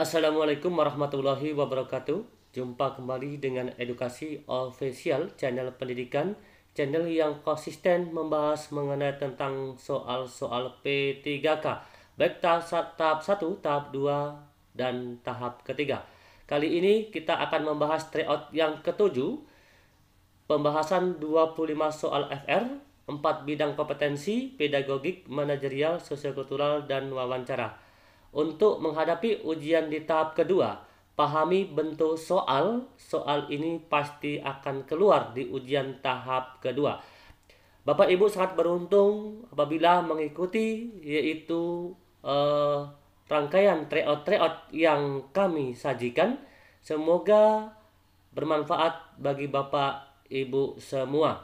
Assalamualaikum warahmatullahi wabarakatuh. Jumpa kembali dengan Edukasi Official, channel pendidikan, channel yang konsisten membahas mengenai tentang soal-soal P3K, baik tahap 1, tahap 2, dan tahap ketiga. Kali ini kita akan membahas tryout yang ketujuh, pembahasan 25 soal FR, 4 bidang kompetensi, pedagogik, manajerial, sosial-kultural, dan wawancara. Untuk menghadapi ujian di tahap kedua, pahami bentuk soal. Soal ini pasti akan keluar di ujian tahap kedua. Bapak Ibu sangat beruntung apabila mengikuti yaitu rangkaian tryout yang kami sajikan. Semoga bermanfaat bagi Bapak Ibu semua.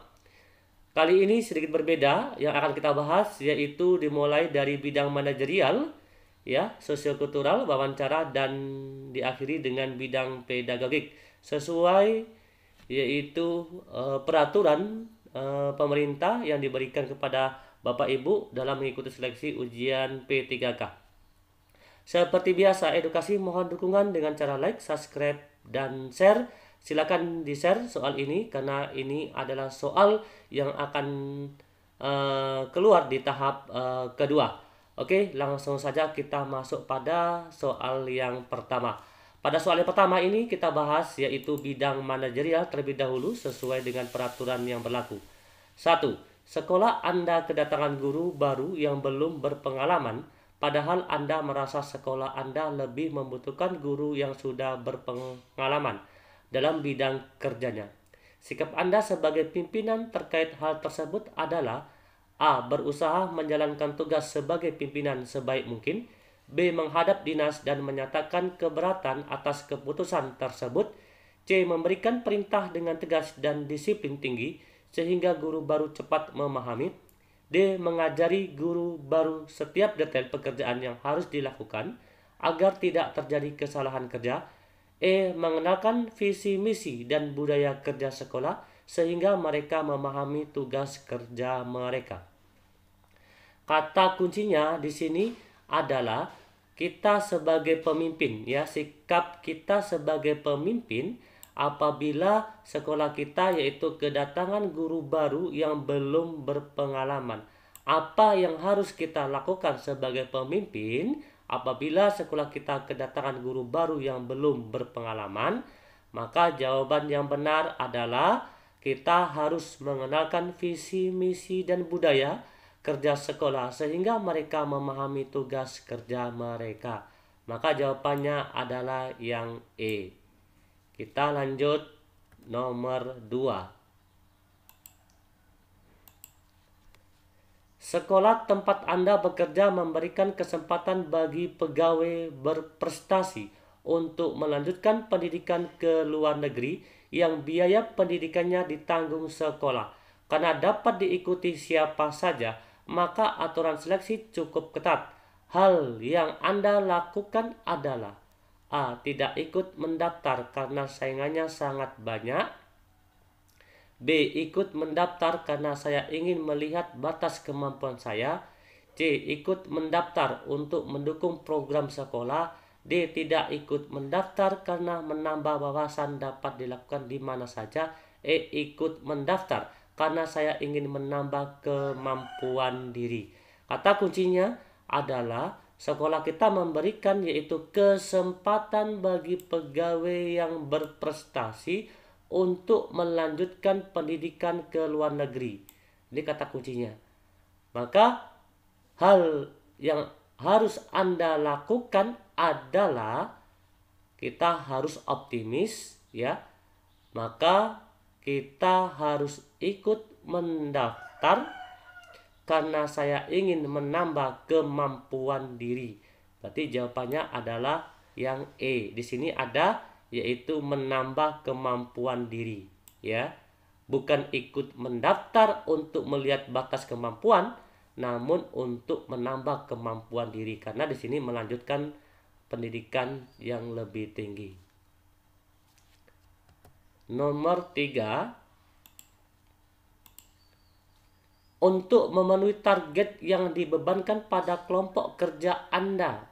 Kali ini sedikit berbeda, yang akan kita bahas yaitu dimulai dari bidang manajerial, ya, sosial-kultural, wawancara, dan diakhiri dengan bidang pedagogik sesuai yaitu peraturan pemerintah yang diberikan kepada Bapak Ibu dalam mengikuti seleksi ujian P3K. Seperti biasa, edukasi mohon dukungan dengan cara like, subscribe, dan share. Silakan di-share soal ini karena ini adalah soal yang akan keluar di tahap kedua. Oke, langsung saja kita masuk pada soal yang pertama. Pada soal yang pertama ini kita bahas yaitu bidang manajerial terlebih dahulu sesuai dengan peraturan yang berlaku. 1. Sekolah Anda kedatangan guru baru yang belum berpengalaman, padahal Anda merasa sekolah Anda lebih membutuhkan guru yang sudah berpengalaman dalam bidang kerjanya. Sikap Anda sebagai pimpinan terkait hal tersebut adalah: A. Berusaha menjalankan tugas sebagai pimpinan sebaik mungkin. B. Menghadap dinas dan menyatakan keberatan atas keputusan tersebut. C. Memberikan perintah dengan tegas dan disiplin tinggi sehingga guru baru cepat memahami. D. Mengajari guru baru setiap detail pekerjaan yang harus dilakukan agar tidak terjadi kesalahan kerja. E. Mengenalkan visi misi dan budaya kerja sekolah sehingga mereka memahami tugas kerja mereka. Kata kuncinya di sini adalah kita sebagai pemimpin, ya, sikap kita sebagai pemimpin apabila sekolah kita yaitu kedatangan guru baru yang belum berpengalaman. Apa yang harus kita lakukan sebagai pemimpin apabila sekolah kita kedatangan guru baru yang belum berpengalaman? Maka jawaban yang benar adalah kita harus mengenalkan visi, misi, dan budaya kerja sekolah sehingga mereka memahami tugas kerja mereka. Maka jawabannya adalah yang E. Kita lanjut nomor 2. Sekolah tempat Anda bekerja memberikan kesempatan bagi pegawai berprestasi untuk melanjutkan pendidikan ke luar negeri yang biaya pendidikannya ditanggung sekolah. Karena dapat diikuti siapa saja, maka aturan seleksi cukup ketat. Hal yang Anda lakukan adalah: A. Tidak ikut mendaftar karena saingannya sangat banyak. B. Ikut mendaftar karena saya ingin melihat batas kemampuan saya. C. Ikut mendaftar untuk mendukung program sekolah. D. Tidak ikut mendaftar karena menambah wawasan dapat dilakukan di mana saja. E. Ikut mendaftar karena saya ingin menambah kemampuan diri. Kata kuncinya adalah sekolah kita memberikan yaitu kesempatan bagi pegawai yang berprestasi untuk melanjutkan pendidikan ke luar negeri. Ini kata kuncinya. Maka hal yang harus Anda lakukan adalah kita harus optimis, ya. Maka kita harus ikut mendaftar karena saya ingin menambah kemampuan diri. Berarti jawabannya adalah yang E. Di sini ada yaitu menambah kemampuan diri, ya. Bukan ikut mendaftar untuk melihat batas kemampuan, namun untuk menambah kemampuan diri karena di sini melanjutkan pendidikan yang lebih tinggi. Nomor 3. Untuk memenuhi target yang dibebankan pada kelompok kerja Anda,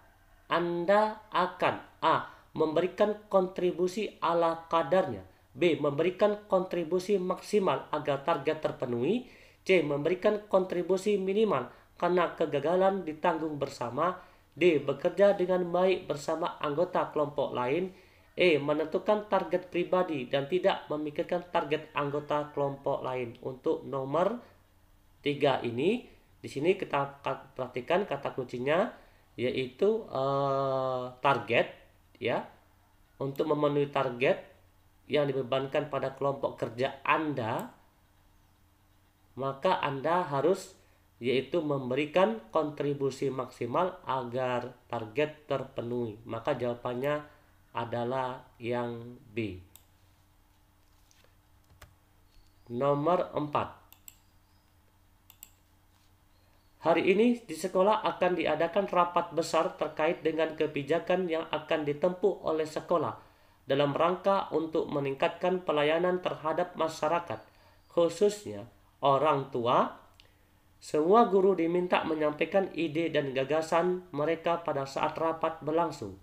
Anda akan A. memberikan kontribusi ala kadarnya, B. memberikan kontribusi maksimal agar target terpenuhi, C. memberikan kontribusi minimal karena kegagalan ditanggung bersama, D. bekerja dengan baik bersama anggota kelompok lain, E. menentukan target pribadi dan tidak memikirkan target anggota kelompok lain. Untuk nomor 3 ini, di sini kita perhatikan kata kuncinya yaitu target, ya. Untuk memenuhi target yang dibebankan pada kelompok kerja Anda, maka Anda harus yaitu memberikan kontribusi maksimal agar target terpenuhi. Maka jawabannya adalah yang B. Nomor 4. Hari ini di sekolah akan diadakan rapat besar terkait dengan kebijakan yang akan ditempuh oleh sekolah dalam rangka untuk meningkatkan pelayanan terhadap masyarakat, khususnya orang tua. Semua guru diminta menyampaikan ide dan gagasan mereka pada saat rapat berlangsung.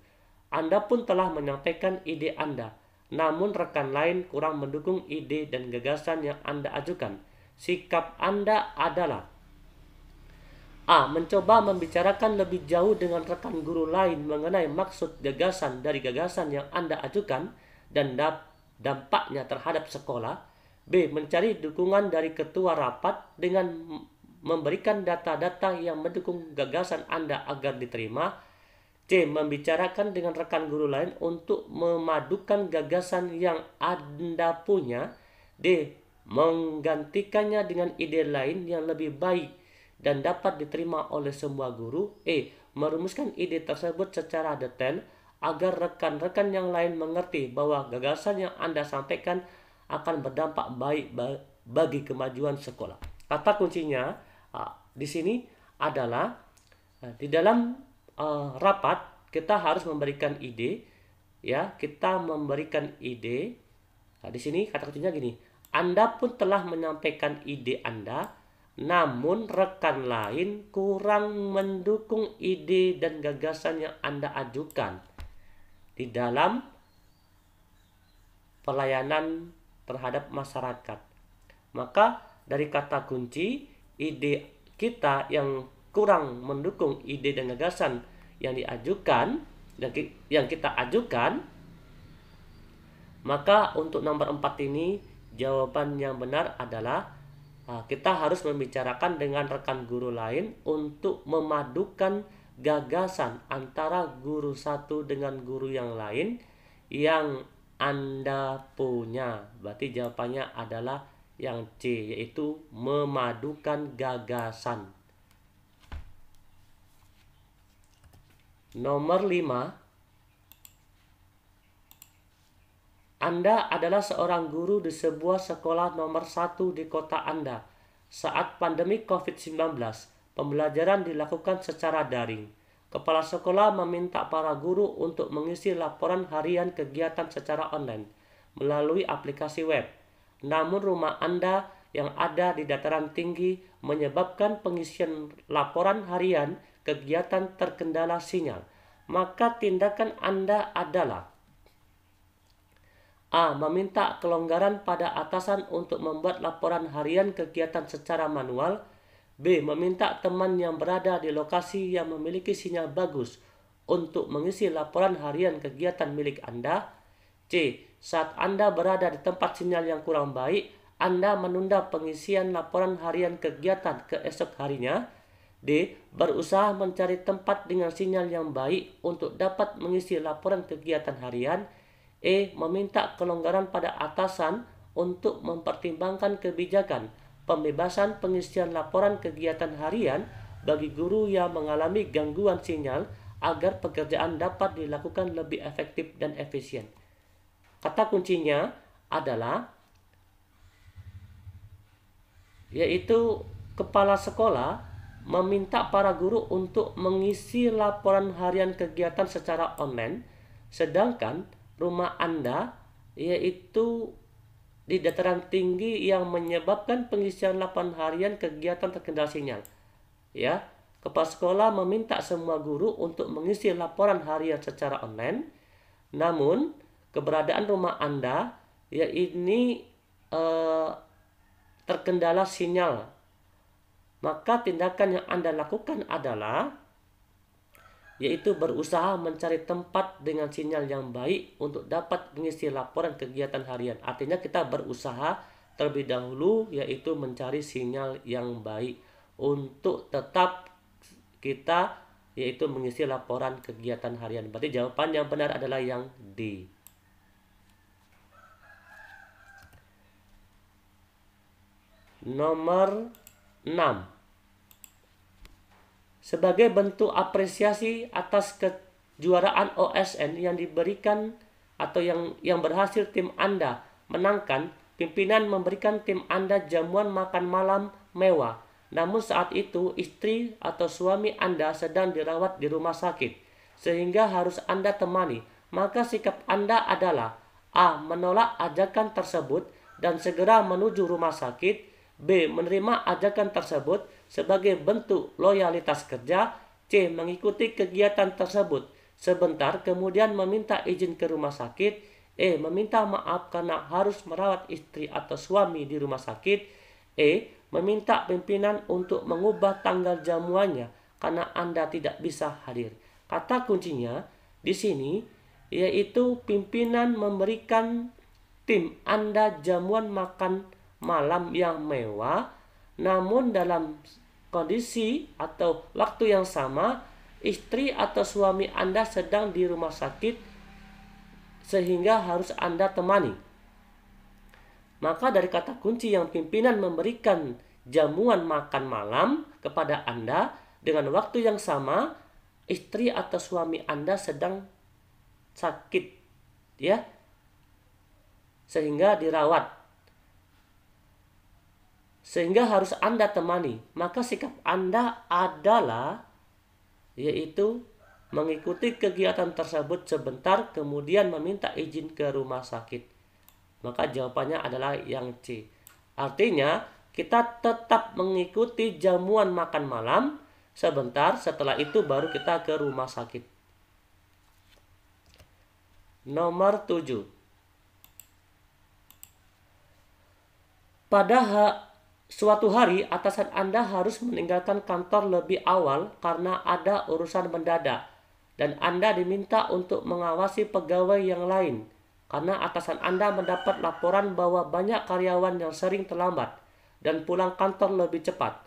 Anda pun telah menyampaikan ide Anda, namun rekan lain kurang mendukung ide dan gagasan yang Anda ajukan. Sikap Anda adalah A. mencoba membicarakan lebih jauh dengan rekan guru lain mengenai maksud gagasan dari gagasan yang Anda ajukan dan dampaknya terhadap sekolah. B. mencari dukungan dari ketua rapat dengan memberikan data-data yang mendukung gagasan Anda agar diterima. C. membicarakan dengan rekan guru lain untuk memadukan gagasan yang Anda punya. D. menggantikannya dengan ide lain yang lebih baik dan dapat diterima oleh semua guru. E. merumuskan ide tersebut secara detail agar rekan-rekan yang lain mengerti bahwa gagasan yang Anda sampaikan akan berdampak baik bagi kemajuan sekolah. Kata kuncinya di sini adalah di dalam rapat kita harus memberikan ide, ya, kita memberikan ide. Di sini kata kuncinya gini, Anda pun telah menyampaikan ide Anda, namun rekan lain kurang mendukung ide dan gagasan yang Anda ajukan di dalam pelayanan terhadap masyarakat. Maka dari kata kunci, ide kita yang kurang mendukung ide dan gagasan yang diajukan, yang kita ajukan, maka untuk nomor 4 ini jawaban yang benar adalah kita harus membicarakan dengan rekan guru lain untuk memadukan gagasan antara guru satu dengan guru yang lain yang Anda punya. Berarti jawabannya adalah yang C, yaitu memadukan gagasan. Nomor 5. Anda adalah seorang guru di sebuah sekolah nomor 1 di kota Anda. Saat pandemi COVID-19, pembelajaran dilakukan secara daring. Kepala sekolah meminta para guru untuk mengisi laporan harian kegiatan secara online melalui aplikasi web. Namun rumah Anda yang ada di dataran tinggi menyebabkan pengisian laporan harian kegiatan terkendala sinyal. Maka tindakan Anda adalah A. meminta kelonggaran pada atasan untuk membuat laporan harian kegiatan secara manual. B. meminta teman yang berada di lokasi yang memiliki sinyal bagus untuk mengisi laporan harian kegiatan milik Anda. C. saat Anda berada di tempat sinyal yang kurang baik, Anda menunda pengisian laporan harian kegiatan ke esok harinya. D. berusaha mencari tempat dengan sinyal yang baik untuk dapat mengisi laporan kegiatan harian. E. meminta kelonggaran pada atasan untuk mempertimbangkan kebijakan pembebasan pengisian laporan kegiatan harian bagi guru yang mengalami gangguan sinyal agar pekerjaan dapat dilakukan lebih efektif dan efisien. Kata kuncinya adalah yaitu kepala sekolah meminta para guru untuk mengisi laporan harian kegiatan secara online, sedangkan rumah Anda yaitu di dataran tinggi yang menyebabkan pengisian laporan harian kegiatan terkendala sinyal. Ya, kepala sekolah meminta semua guru untuk mengisi laporan harian secara online. Namun, keberadaan rumah Anda ya ini terkendala sinyal. Maka tindakan yang Anda lakukan adalah yaitu berusaha mencari tempat dengan sinyal yang baik untuk dapat mengisi laporan kegiatan harian. Artinya kita berusaha terlebih dahulu yaitu mencari sinyal yang baik untuk tetap kita yaitu mengisi laporan kegiatan harian. Berarti jawaban yang benar adalah yang D. Nomor 6. Sebagai bentuk apresiasi atas kejuaraan OSN yang diberikan atau yang berhasil tim Anda menangkan, pimpinan memberikan tim Anda jamuan makan malam mewah. Namun saat itu istri atau suami Anda sedang dirawat di rumah sakit, sehingga harus Anda temani. Maka sikap Anda adalah A. Menolak ajakan tersebut dan segera menuju rumah sakit. B. Menerima ajakan tersebut sebagai bentuk loyalitas kerja. C. Mengikuti kegiatan tersebut sebentar kemudian meminta izin ke rumah sakit. E. Meminta maaf karena harus merawat istri atau suami di rumah sakit. E. Meminta pimpinan untuk mengubah tanggal jamuannya karena Anda tidak bisa hadir. Kata kuncinya di sini yaitu pimpinan memberikan tim Anda jamuan makan malam yang mewah, namun dalam kondisi atau waktu yang sama istri atau suami Anda sedang di rumah sakit sehingga harus Anda temani. Maka dari kata kunci yang pimpinan memberikan jamuan makan malam kepada Anda dengan waktu yang sama istri atau suami Anda sedang sakit ya, sehingga dirawat, sehingga harus Anda temani. Maka sikap Anda adalah yaitu mengikuti kegiatan tersebut sebentar kemudian meminta izin ke rumah sakit. Maka jawabannya adalah yang C. Artinya kita tetap mengikuti jamuan makan malam sebentar, setelah itu baru kita ke rumah sakit. Nomor 7. Pada suatu hari atasan Anda harus meninggalkan kantor lebih awal karena ada urusan mendadak dan Anda diminta untuk mengawasi pegawai yang lain karena atasan Anda mendapat laporan bahwa banyak karyawan yang sering terlambat dan pulang kantor lebih cepat.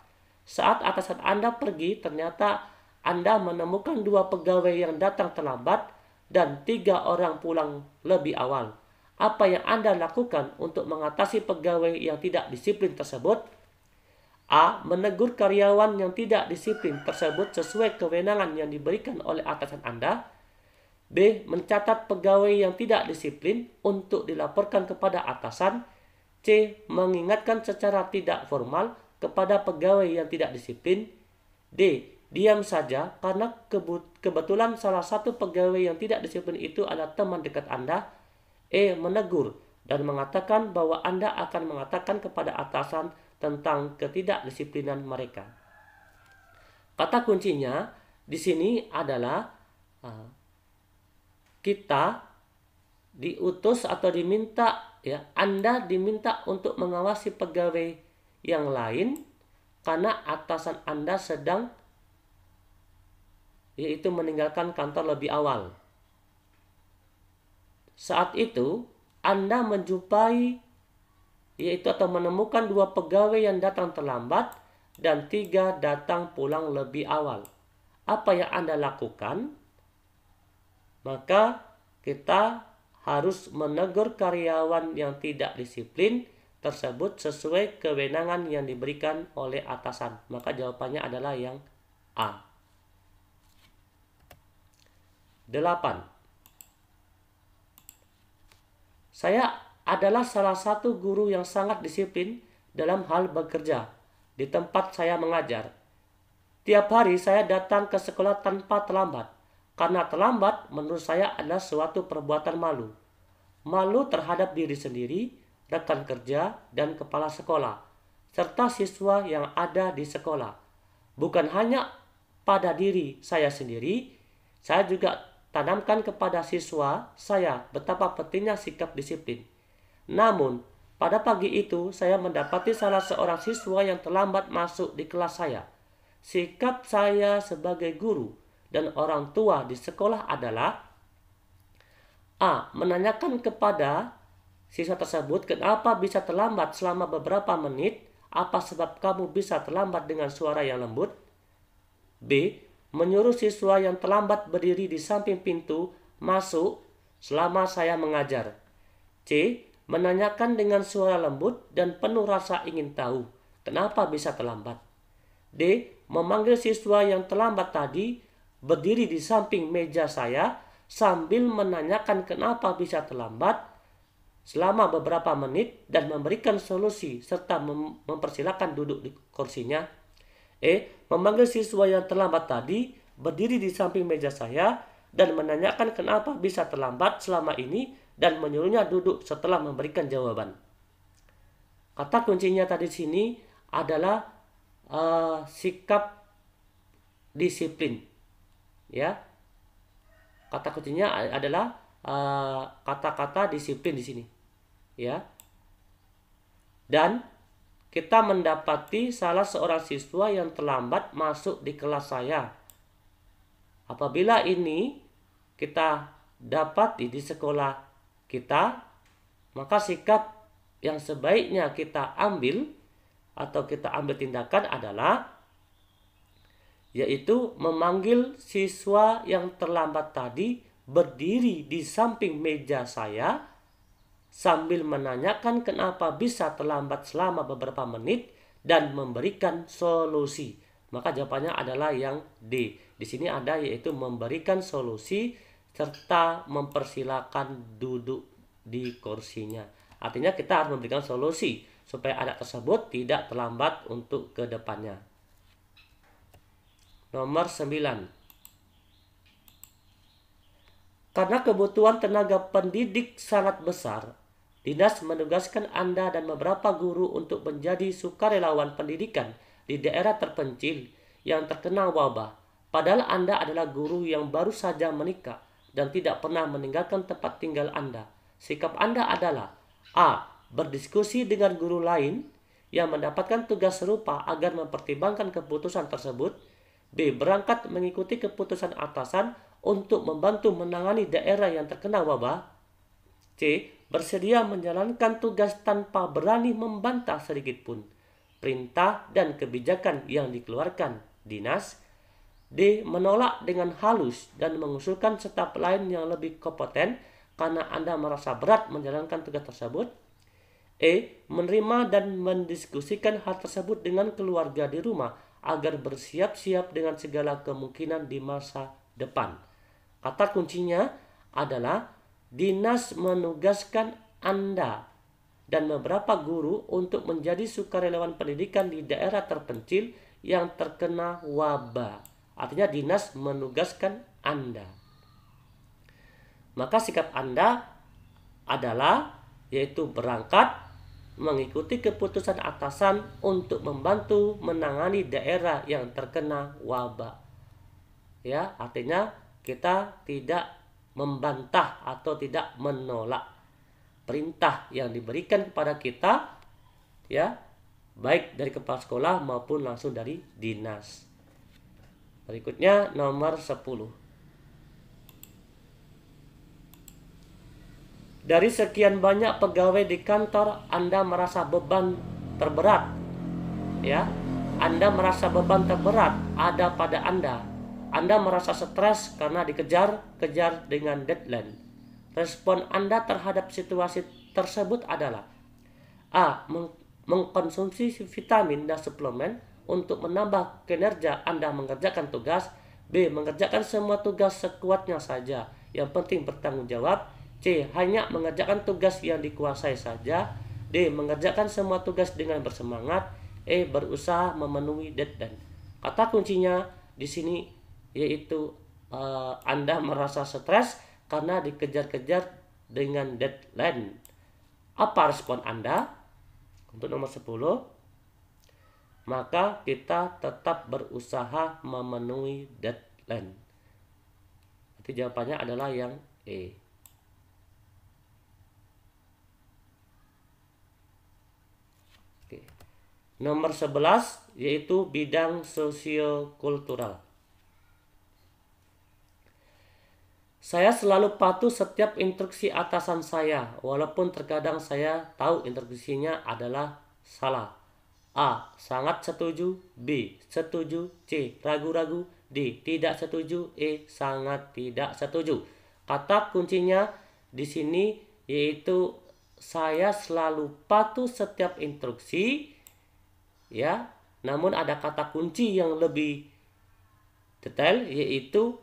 Saat atasan Anda pergi, ternyata Anda menemukan 2 pegawai yang datang terlambat dan 3 orang pulang lebih awal. Apa yang Anda lakukan untuk mengatasi pegawai yang tidak disiplin tersebut? A. Menegur karyawan yang tidak disiplin tersebut sesuai kewenangan yang diberikan oleh atasan Anda. B. Mencatat pegawai yang tidak disiplin untuk dilaporkan kepada atasan. C. Mengingatkan secara tidak formal kepada pegawai yang tidak disiplin. D. Diam saja karena kebetulan salah satu pegawai yang tidak disiplin itu adalah teman dekat Anda. E. Menegur dan mengatakan bahwa Anda akan mengatakan kepada atasan tentang ketidakdisiplinan mereka. Kata kuncinya di sini adalah kita diutus atau diminta ya, Anda diminta untuk mengawasi pegawai yang lain karena atasan Anda sedang yaitu meninggalkan kantor lebih awal. Saat itu Anda menjumpai yaitu atau menemukan 2 pegawai yang datang terlambat dan 3 datang pulang lebih awal. Apa yang Anda lakukan? Maka kita harus menegur karyawan yang tidak disiplin tersebut sesuai kewenangan yang diberikan oleh atasan. Maka jawabannya adalah yang A. 8. Saya adalah salah satu guru yang sangat disiplin dalam hal bekerja di tempat saya mengajar. Tiap hari saya datang ke sekolah tanpa terlambat. Karena terlambat menurut saya adalah suatu perbuatan malu. Malu terhadap diri sendiri, rekan kerja, dan kepala sekolah, serta siswa yang ada di sekolah. Bukan hanya pada diri saya sendiri, saya juga tanamkan kepada siswa saya betapa pentingnya sikap disiplin. Namun, pada pagi itu saya mendapati salah seorang siswa yang terlambat masuk di kelas saya. Sikap saya sebagai guru dan orang tua di sekolah adalah A. Menanyakan kepada siswa tersebut kenapa bisa terlambat selama beberapa menit, apa sebab kamu bisa terlambat dengan suara yang lembut. B. Menyuruh siswa yang terlambat berdiri di samping pintu masuk selama saya mengajar. C. Menanyakan dengan suara lembut dan penuh rasa ingin tahu kenapa bisa terlambat. D. Memanggil siswa yang terlambat tadi berdiri di samping meja saya sambil menanyakan kenapa bisa terlambat selama beberapa menit dan memberikan solusi serta mempersilahkan duduk di kursinya. E. Memanggil siswa yang terlambat tadi berdiri di samping meja saya dan menanyakan kenapa bisa terlambat selama ini dan menyuruhnya duduk setelah memberikan jawaban. Kata kuncinya tadi sini adalah sikap disiplin. Ya. Kata kuncinya adalah kata-kata disiplin di sini. Ya. Dan kita mendapati salah seorang siswa yang terlambat masuk di kelas saya. Apabila ini kita dapat di sekolah kita, maka sikap yang sebaiknya kita ambil atau kita ambil tindakan adalah yaitu memanggil siswa yang terlambat tadi berdiri di samping meja saya sambil menanyakan kenapa bisa terlambat selama beberapa menit dan memberikan solusi. Maka jawabannya adalah yang D. Di sini ada yaitu memberikan solusi serta mempersilahkan duduk di kursinya. Artinya kita harus memberikan solusi supaya anak tersebut tidak terlambat untuk ke depannya. Nomor 9. Karena kebutuhan tenaga pendidik sangat besar, dinas menugaskan Anda dan beberapa guru untuk menjadi sukarelawan pendidikan di daerah terpencil yang terkena wabah. Padahal Anda adalah guru yang baru saja menikah dan tidak pernah meninggalkan tempat tinggal Anda. Sikap Anda adalah A. Berdiskusi dengan guru lain yang mendapatkan tugas serupa agar mempertimbangkan keputusan tersebut. B. Berangkat mengikuti keputusan atasan untuk membantu menangani daerah yang terkena wabah. C. Bersedia menjalankan tugas tanpa berani membantah sedikit pun perintah dan kebijakan yang dikeluarkan dinas. D. Menolak dengan halus dan mengusulkan staf lain yang lebih kompeten karena Anda merasa berat menjalankan tugas tersebut. E. Menerima dan mendiskusikan hal tersebut dengan keluarga di rumah agar bersiap-siap dengan segala kemungkinan di masa depan. Kata kuncinya adalah dinas menugaskan Anda dan beberapa guru untuk menjadi sukarelawan pendidikan di daerah terpencil yang terkena wabah. Artinya dinas menugaskan Anda. Maka sikap Anda adalah yaitu berangkat mengikuti keputusan atasan untuk membantu menangani daerah yang terkena wabah. Ya, artinya kita tidak membantah atau tidak menolak perintah yang diberikan kepada kita, ya, baik dari kepala sekolah maupun langsung dari dinas. Berikutnya nomor 10. Dari sekian banyak pegawai di kantor, Anda merasa beban terberat. Ya, Anda merasa beban terberat ada pada Anda. Anda merasa stres karena dikejar-kejar dengan deadline. Respon Anda terhadap situasi tersebut adalah A. Mengkonsumsi vitamin dan suplemen untuk menambah kinerja Anda mengerjakan tugas. B. Mengerjakan semua tugas sekuatnya saja, yang penting bertanggung jawab. C. Hanya mengerjakan tugas yang dikuasai saja. D. Mengerjakan semua tugas dengan bersemangat. E. Berusaha memenuhi deadline. Kata kuncinya di sini yaitu Anda merasa stres karena dikejar-kejar dengan deadline. Apa respon Anda? Untuk nomor 10, maka kita tetap berusaha memenuhi deadline. Jadi jawabannya adalah yang E. Oke. Nomor 11 yaitu bidang sosiokultural. Saya selalu patuh setiap instruksi atasan saya, walaupun terkadang saya tahu instruksinya adalah salah. A. Sangat setuju. B. Setuju. C. Ragu-ragu. D. Tidak setuju. E. Sangat tidak setuju. Kata kuncinya di sini yaitu saya selalu patuh setiap instruksi, ya. Namun ada kata kunci yang lebih detail yaitu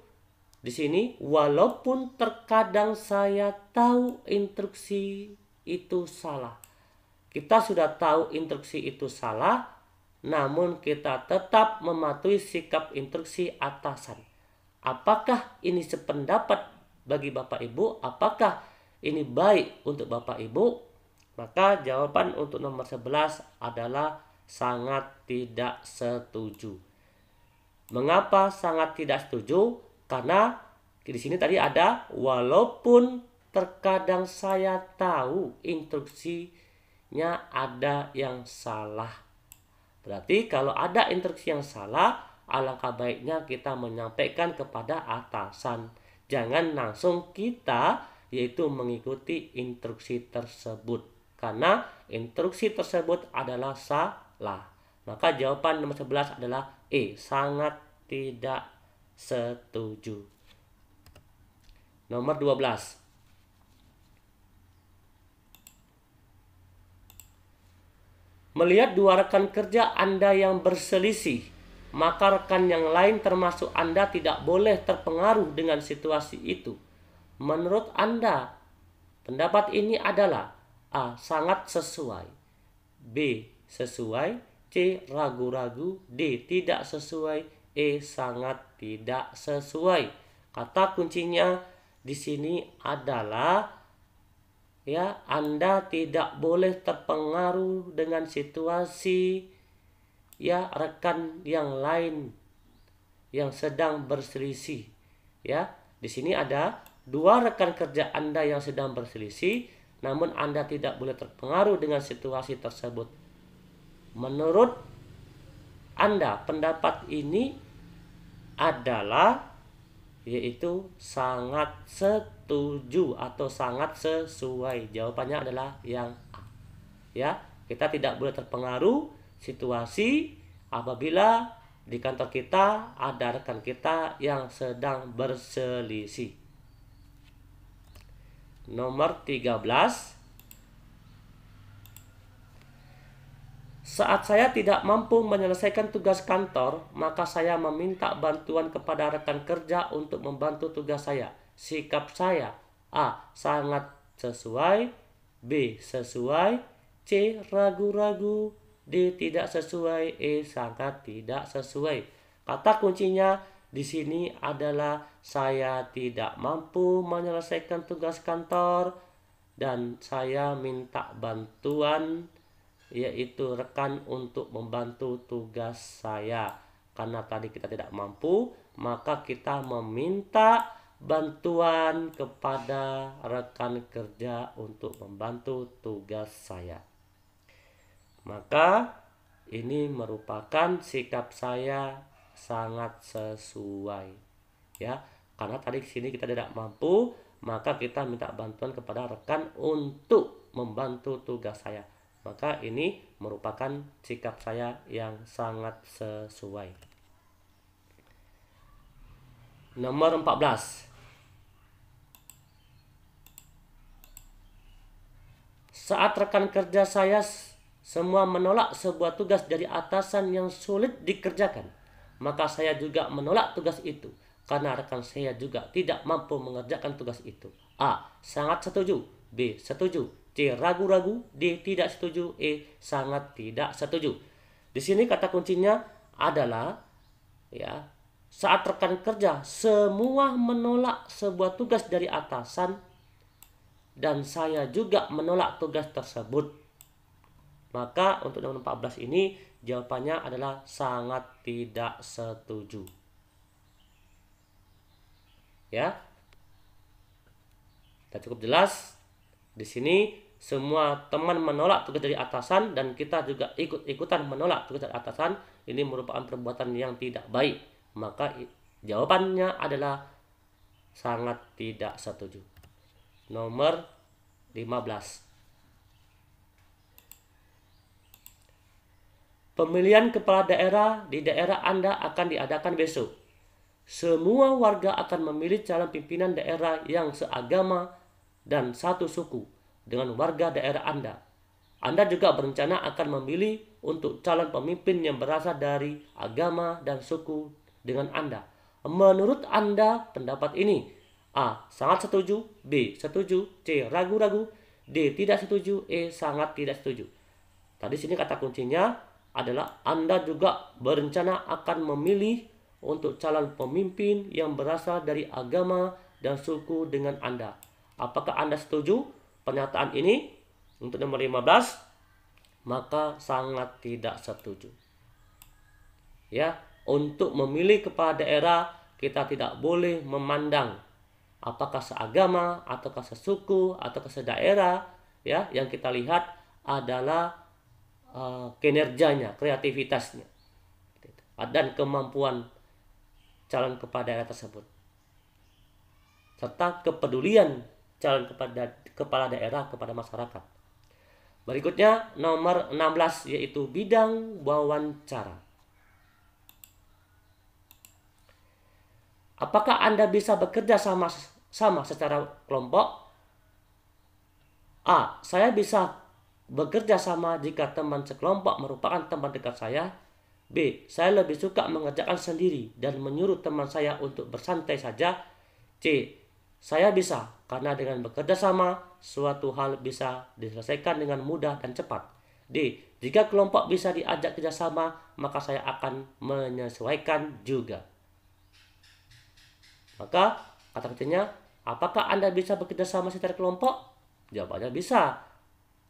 di sini walaupun terkadang saya tahu instruksi itu salah. Kita sudah tahu instruksi itu salah, namun kita tetap mematuhi sikap instruksi atasan. Apakah ini sependapat bagi Bapak Ibu? Apakah ini baik untuk Bapak Ibu? Maka jawaban untuk nomor 11 adalah sangat tidak setuju. Mengapa sangat tidak setuju? Karena di sini tadi ada walaupun terkadang saya tahu instruksinya ada yang salah. Berarti kalau ada instruksi yang salah, alangkah baiknya kita menyampaikan kepada atasan. Jangan langsung kita yaitu mengikuti instruksi tersebut. Karena instruksi tersebut adalah salah. Maka jawaban nomor 11 adalah E. Sangat tidak setuju. Nomor 12. Melihat dua rekan kerja Anda yang berselisih, maka rekan yang lain termasuk Anda tidak boleh terpengaruh dengan situasi itu. Menurut Anda, pendapat ini adalah A. Sangat sesuai. B. Sesuai. C. Ragu-ragu. D. Tidak sesuai. E. Sangat tidak sesuai. Kata kuncinya di sini adalah ya, Anda tidak boleh terpengaruh dengan situasi ya rekan yang lain yang sedang berselisih. Ya, di sini ada dua rekan kerja Anda yang sedang berselisih, namun Anda tidak boleh terpengaruh dengan situasi tersebut. Menurut Anda, pendapat ini adalah yaitu sangat setuju atau sangat sesuai. Jawabannya adalah yang A. Ya, kita tidak boleh terpengaruh situasi apabila di kantor kita ada rekan kita yang sedang berselisih. Nomor 13. Saat saya tidak mampu menyelesaikan tugas kantor, maka saya meminta bantuan kepada rekan kerja untuk membantu tugas saya. Sikap saya: A. Sangat sesuai. B. Sesuai. C. Ragu-ragu. D. Tidak sesuai. E. Sangat tidak sesuai. Kata kuncinya di sini adalah saya tidak mampu menyelesaikan tugas kantor dan saya minta bantuan yaitu rekan untuk membantu tugas saya. Karena tadi kita tidak mampu, maka kita meminta bantuan kepada rekan kerja untuk membantu tugas saya. Maka ini merupakan sikap saya sangat sesuai. Ya, karena tadi di sini kita tidak mampu, maka kita minta bantuan kepada rekan untuk membantu tugas saya. Maka ini merupakan sikap saya yang sangat sesuai. Nomor 14. Saat rekan kerja saya semua menolak sebuah tugas dari atasan yang sulit dikerjakan, maka saya juga menolak tugas itu karena rekan saya juga tidak mampu mengerjakan tugas itu. A. Sangat setuju. B. Setuju. C. Ragu-ragu. D. Tidak setuju. E. Sangat tidak setuju. Di sini kata kuncinya adalah ya, saat rekan kerja semua menolak sebuah tugas dari atasan dan saya juga menolak tugas tersebut, maka untuk nomor 14 ini Jawabannya adalah sangat tidak setuju. Ya. Kita cukup jelas. Di sini semua teman menolak tugas dari atasan dan kita juga ikut-ikutan menolak tugas dari atasan. Ini merupakan perbuatan yang tidak baik. Maka jawabannya adalah sangat tidak setuju. Nomor 15. Pemilihan kepala daerah di daerah Anda akan diadakan besok. Semua warga akan memilih calon pimpinan daerah yang seagama dan satu suku dengan warga daerah Anda. Anda juga berencana akan memilih untuk calon pemimpin yang berasal dari agama dan suku dengan Anda. Menurut Anda, pendapat ini A. Sangat setuju, B. Setuju, C. Ragu-ragu, D. Tidak setuju, E. Sangat tidak setuju. Tadi sini kata kuncinya adalah Anda juga berencana akan memilih untuk calon pemimpin yang berasal dari agama dan suku dengan Anda. Apakah Anda setuju pernyataan ini? Untuk nomor 15, maka sangat tidak setuju. Ya, untuk memilih kepala daerah kita tidak boleh memandang apakah seagama ataukah sesuku ataukah sedaerah, ya. Yang kita lihat adalah kinerjanya, kreativitasnya, dan kemampuan calon kepala daerah tersebut, serta kepedulian calon kepala daerah kepada masyarakat. Berikutnya nomor 16, yaitu bidang wawancara. Apakah Anda bisa bekerja sama secara kelompok? A. Saya bisa bekerja sama jika teman sekelompok merupakan teman dekat saya. B. Saya lebih suka mengerjakan sendiri dan menyuruh teman saya untuk bersantai saja. C. Saya bisa karena dengan bekerja sama suatu hal bisa diselesaikan dengan mudah dan cepat. D. Jika kelompok bisa diajak kerjasama maka saya akan menyesuaikan juga. Maka kata kuncinya, apakah Anda bisa bekerja sama secara kelompok? Jawabannya bisa.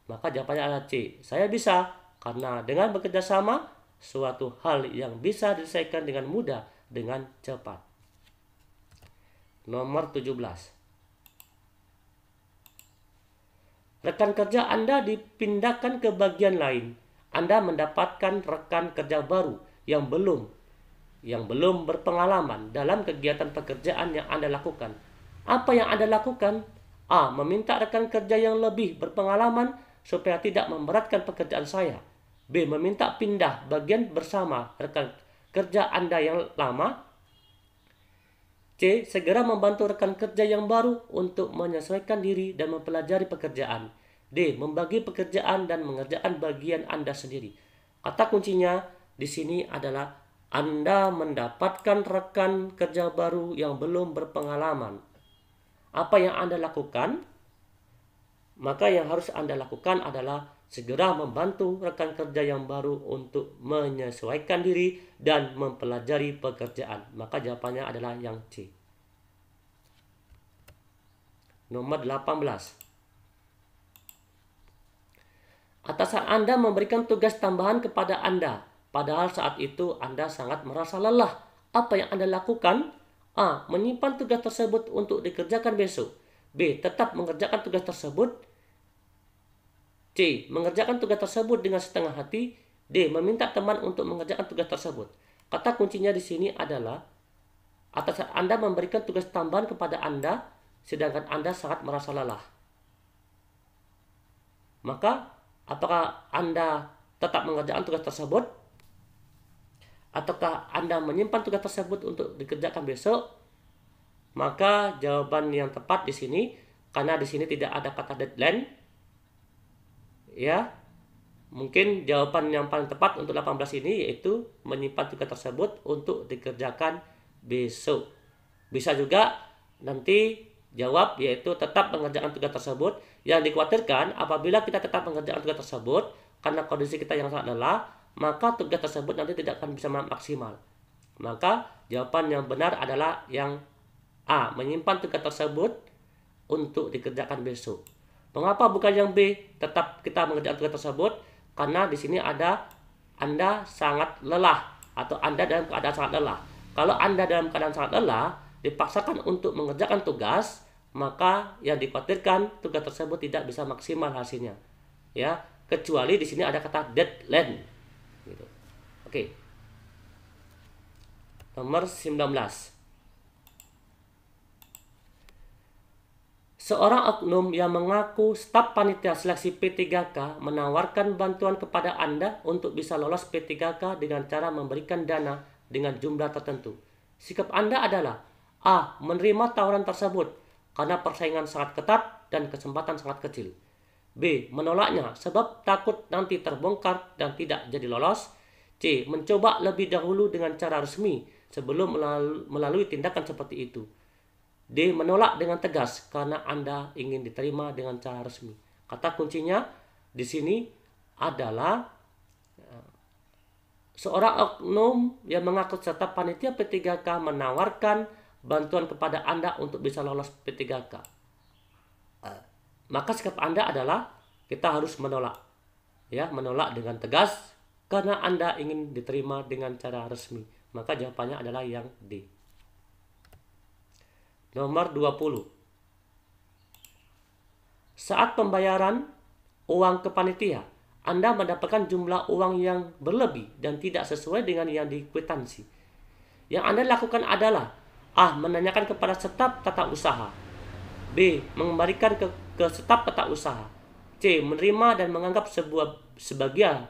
Maka jawabannya adalah C. Saya bisa karena dengan bekerja sama suatu hal yang bisa diselesaikan dengan mudah, dengan cepat. Nomor 17. Rekan kerja Anda dipindahkan ke bagian lain. Anda mendapatkan rekan kerja baru yang belum berpengalaman dalam kegiatan pekerjaan yang Anda lakukan. Apa yang Anda lakukan? A. Meminta rekan kerja yang lebih berpengalaman supaya tidak memberatkan pekerjaan saya. B. Meminta pindah bagian bersama rekan kerja Anda yang lama. C. Segera membantu rekan kerja yang baru untuk menyesuaikan diri dan mempelajari pekerjaan. D. Membagi pekerjaan dan mengerjakan bagian Anda sendiri. Kata kuncinya di sini adalah Anda mendapatkan rekan kerja baru yang belum berpengalaman. Apa yang Anda lakukan? Maka yang harus Anda lakukan adalah segera membantu rekan kerja yang baru untuk menyesuaikan diri dan mempelajari pekerjaan. Maka jawabannya adalah yang C. Nomor 18. Atasan Anda memberikan tugas tambahan kepada Anda, padahal saat itu Anda sangat merasa lelah. Apa yang Anda lakukan? A. Menyimpan tugas tersebut untuk dikerjakan besok. B. Tetap mengerjakan tugas tersebut. C. Mengerjakan tugas tersebut dengan setengah hati. D. Meminta teman untuk mengerjakan tugas tersebut. Kata kuncinya di sini adalah atasan Anda memberikan tugas tambahan kepada Anda, sedangkan Anda sangat merasa lelah. Maka, apakah Anda tetap mengerjakan tugas tersebut? Ataukah Anda menyimpan tugas tersebut untuk dikerjakan besok? Maka jawaban yang tepat di sini, karena di sini tidak ada kata deadline, ya, mungkin jawaban yang paling tepat untuk 18 ini yaitu menyimpan tugas tersebut untuk dikerjakan besok. Bisa juga nanti jawab yaitu tetap mengerjakan tugas tersebut. Yang dikhawatirkan apabila kita tetap mengerjakan tugas tersebut karena kondisi kita yang sangat lelah, maka tugas tersebut nanti tidak akan bisa maksimal. Maka jawaban yang benar adalah yang A. Menyimpan tugas tersebut untuk dikerjakan besok. Mengapa bukan yang B? Tetap kita mengerjakan tugas tersebut karena di sini ada Anda sangat lelah atau Anda dalam keadaan sangat lelah. Kalau Anda dalam keadaan sangat lelah, dipaksakan untuk mengerjakan tugas, maka yang dikhawatirkan tugas tersebut tidak bisa maksimal hasilnya. Ya, kecuali di sini ada kata deadline. Gitu. Oke. Nomor 19. Seorang oknum yang mengaku staf panitia seleksi P3K menawarkan bantuan kepada Anda untuk bisa lolos P3K dengan cara memberikan dana dengan jumlah tertentu. Sikap Anda adalah A. Menerima tawaran tersebut karena persaingan sangat ketat dan kesempatan sangat kecil. B. Menolaknya sebab takut nanti terbongkar dan tidak jadi lolos. C. Mencoba lebih dahulu dengan cara resmi sebelum melalui tindakan seperti itu. D. Menolak dengan tegas karena Anda ingin diterima dengan cara resmi. Kata kuncinya di sini adalah seorang oknum yang mengaku serta panitia P3K menawarkan bantuan kepada Anda untuk bisa lolos P3K. Maka sikap Anda adalah kita harus menolak. Ya, menolak dengan tegas karena Anda ingin diterima dengan cara resmi. Maka jawabannya adalah yang D. Nomor 20. Saat pembayaran uang ke panitia, Anda mendapatkan jumlah uang yang berlebih dan tidak sesuai dengan yang dikwitansi. Yang Anda lakukan adalah A. Menanyakan kepada staf tata usaha. B. Mengembalikan ke staf tata usaha. C. Menerima dan menganggap sebagian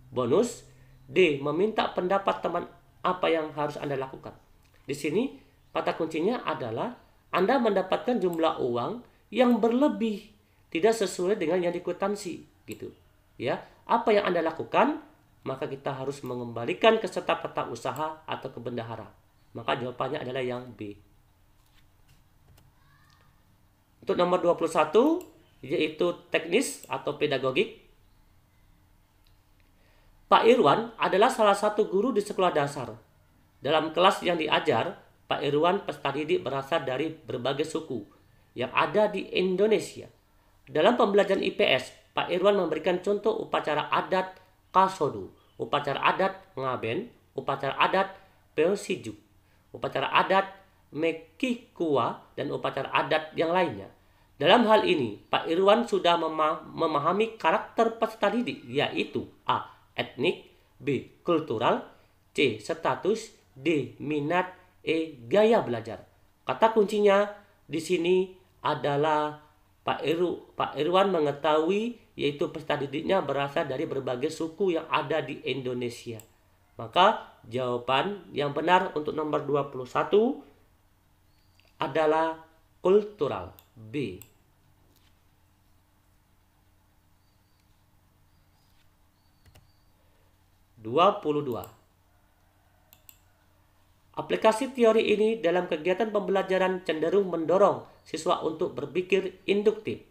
bonus. D. Meminta pendapat teman apa yang harus Anda lakukan. Di sini kata kuncinya adalah Anda mendapatkan jumlah uang yang berlebih, tidak sesuai dengan yang dikwitansi, gitu. Ya, apa yang Anda lakukan? Maka kita harus mengembalikan ke staf tata usaha atau ke bendahara. Maka jawabannya adalah yang B. Untuk nomor 21 yaitu teknis atau pedagogik. Pak Irwan adalah salah satu guru di sekolah dasar. Dalam kelas yang diajar, Pak Irwan peserta didik berasal dari berbagai suku yang ada di Indonesia. Dalam pembelajaran IPS, Pak Irwan memberikan contoh upacara adat Kasodu, upacara adat Ngaben, upacara adat Peosijuk, upacara adat Mekikua, dan upacara adat yang lainnya. Dalam hal ini, Pak Irwan sudah memahami karakter peserta didik, yaitu A. Etnik, B. Kultural, C. Status, D. Minat, E. Gaya belajar. Kata kuncinya di sini adalah Pak Irwan mengetahui yaitu peserta didiknya berasal dari berbagai suku yang ada di Indonesia. Maka jawaban yang benar untuk nomor 21 adalah kultural, B. (22) Aplikasi teori ini dalam kegiatan pembelajaran cenderung mendorong siswa untuk berpikir induktif.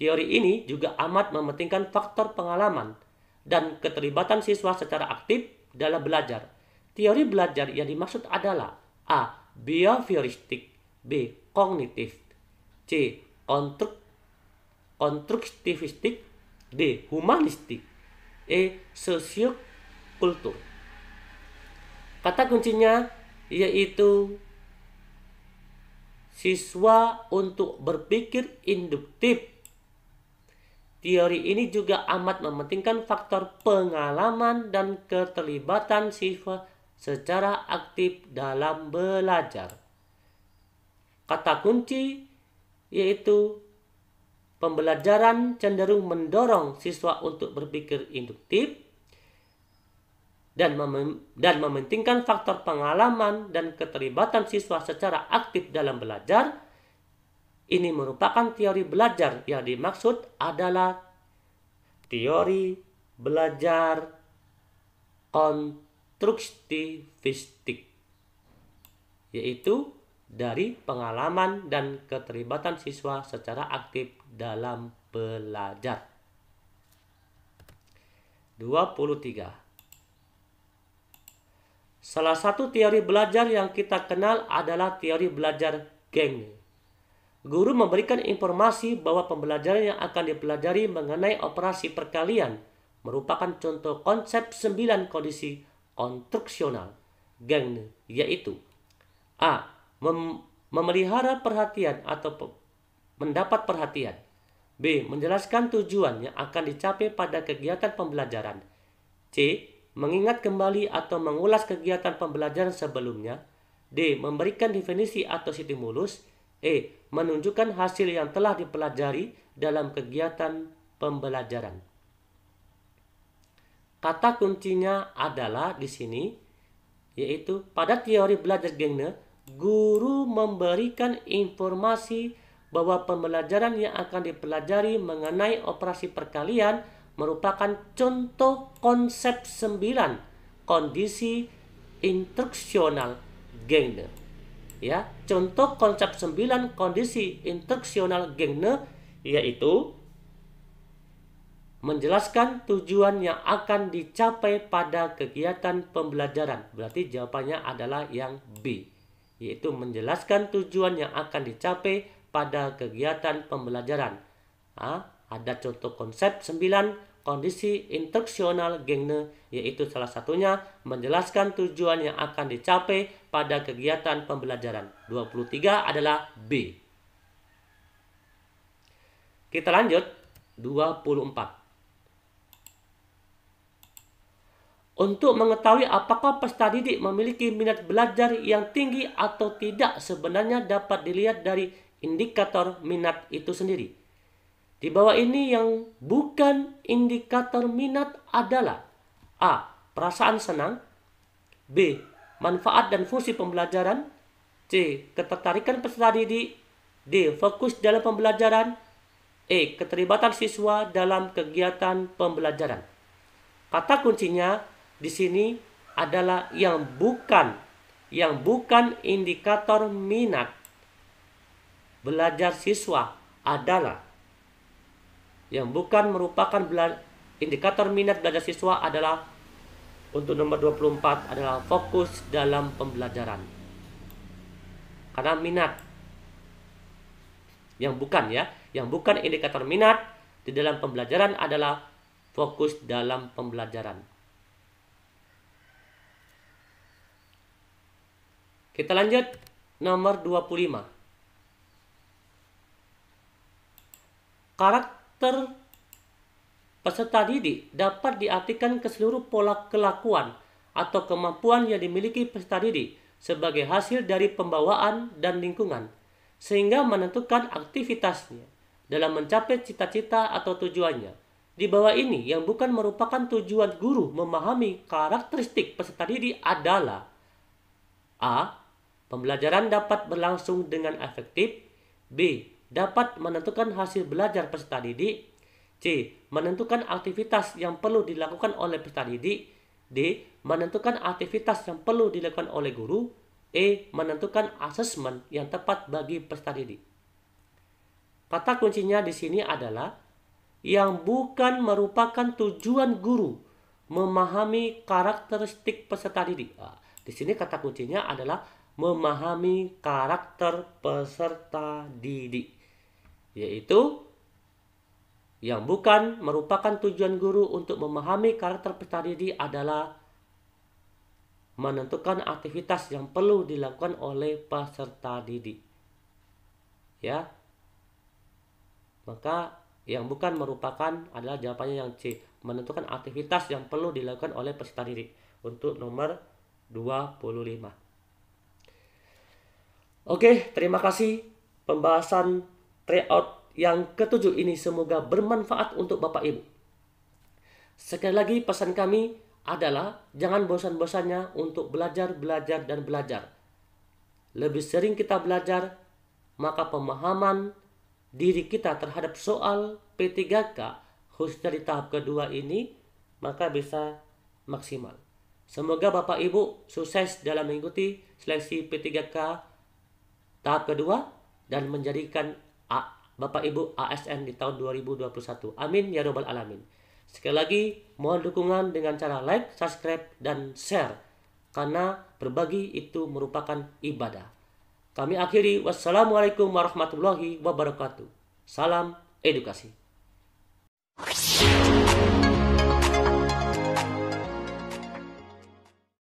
Teori ini juga amat mementingkan faktor pengalaman dan keterlibatan siswa secara aktif dalam belajar. Teori belajar yang dimaksud adalah A. Behavioristik, B. Kognitif, C. Konstruktivistik, D. Humanistik, E. Sosiokultur. Kata kuncinya yaitu siswa untuk berpikir induktif. Teori ini juga amat mementingkan faktor pengalaman dan keterlibatan siswa secara aktif dalam belajar. Kata kunci yaitu pembelajaran cenderung mendorong siswa untuk berpikir induktif dan mementingkan faktor pengalaman dan keterlibatan siswa secara aktif dalam belajar. Ini merupakan teori belajar yang dimaksud adalah teori belajar konstruktivistik, yaitu dari pengalaman dan keterlibatan siswa secara aktif dalam belajar. 23. Salah satu teori belajar yang kita kenal adalah teori belajar Geng. Guru memberikan informasi bahwa pembelajaran yang akan dipelajari mengenai operasi perkalian merupakan contoh konsep 9 kondisi konstruksional Gangner, yaitu A. Memelihara perhatian atau mendapat perhatian. B. Menjelaskan tujuan yang akan dicapai pada kegiatan pembelajaran. C. Mengingat kembali atau mengulas kegiatan pembelajaran sebelumnya. D. Memberikan definisi atau stimulus. E. Menunjukkan hasil yang telah dipelajari dalam kegiatan pembelajaran. Kata kuncinya adalah di sini, yaitu pada teori belajar Gangner, guru memberikan informasi bahwa pembelajaran yang akan dipelajari mengenai operasi perkalian merupakan contoh konsep 9 kondisi instruksional Gangner. Ya, contoh konsep 9 kondisi instruksional Gangner yaitu menjelaskan tujuan yang akan dicapai pada kegiatan pembelajaran. Berarti jawabannya adalah yang B, yaitu menjelaskan tujuan yang akan dicapai pada kegiatan pembelajaran. Ada contoh konsep 9 kondisi instruksional Gangner, yaitu salah satunya menjelaskan tujuan yang akan dicapai pada kegiatan pembelajaran. 23 adalah B. Kita lanjut 24. Untuk mengetahui apakah peserta didik memiliki minat belajar yang tinggi atau tidak sebenarnya dapat dilihat dari indikator minat itu sendiri. Di bawah ini yang bukan indikator minat adalah A. Perasaan senang. B. Manfaat dan fungsi pembelajaran. C. Ketertarikan peserta didik. D. Fokus dalam pembelajaran. E. Keterlibatan siswa dalam kegiatan pembelajaran. Kata kuncinya di sini adalah yang bukan indikator minat belajar siswa adalah yang bukan merupakan indikator minat belajar siswa adalah untuk nomor 24 adalah fokus dalam pembelajaran. Karena minat yang bukan indikator minat di dalam pembelajaran adalah fokus dalam pembelajaran. Kita lanjut nomor 25. Karakter peserta didik dapat diartikan ke seluruh pola kelakuan atau kemampuan yang dimiliki peserta didik sebagai hasil dari pembawaan dan lingkungan, sehingga menentukan aktivitasnya dalam mencapai cita-cita atau tujuannya. Di bawah ini yang bukan merupakan tujuan guru memahami karakteristik peserta didik adalah A. Pembelajaran dapat berlangsung dengan efektif. B. Dapat menentukan hasil belajar peserta didik. C. Menentukan aktivitas yang perlu dilakukan oleh peserta didik. D. Menentukan aktivitas yang perlu dilakukan oleh guru. E. Menentukan asesmen yang tepat bagi peserta didik. Kata kuncinya di sini adalah yang bukan merupakan tujuan guru memahami karakteristik peserta didik. Di sini kata kuncinya adalah memahami karakter peserta didik, yaitu yang bukan merupakan tujuan guru untuk memahami karakter peserta didik adalah menentukan aktivitas yang perlu dilakukan oleh peserta didik. Ya, maka yang bukan merupakan adalah jawabannya yang C, menentukan aktivitas yang perlu dilakukan oleh peserta didik untuk nomor 25. Oke, terima kasih. Pembahasan tryout yang ketujuh ini semoga bermanfaat untuk Bapak Ibu. Sekali lagi pesan kami adalah jangan bosan-bosannya untuk belajar. Lebih sering kita belajar, maka pemahaman diri kita terhadap soal P3K khususnya di tahap kedua ini maka bisa maksimal. Semoga Bapak Ibu sukses dalam mengikuti seleksi P3K tahap kedua dan menjadikan Bapak Ibu ASN di tahun 2021. Amin ya robbal alamin. Sekali lagi mohon dukungan dengan cara like, subscribe, dan share karena berbagi itu merupakan ibadah. Kami akhiri, wassalamualaikum warahmatullahi wabarakatuh. Salam edukasi.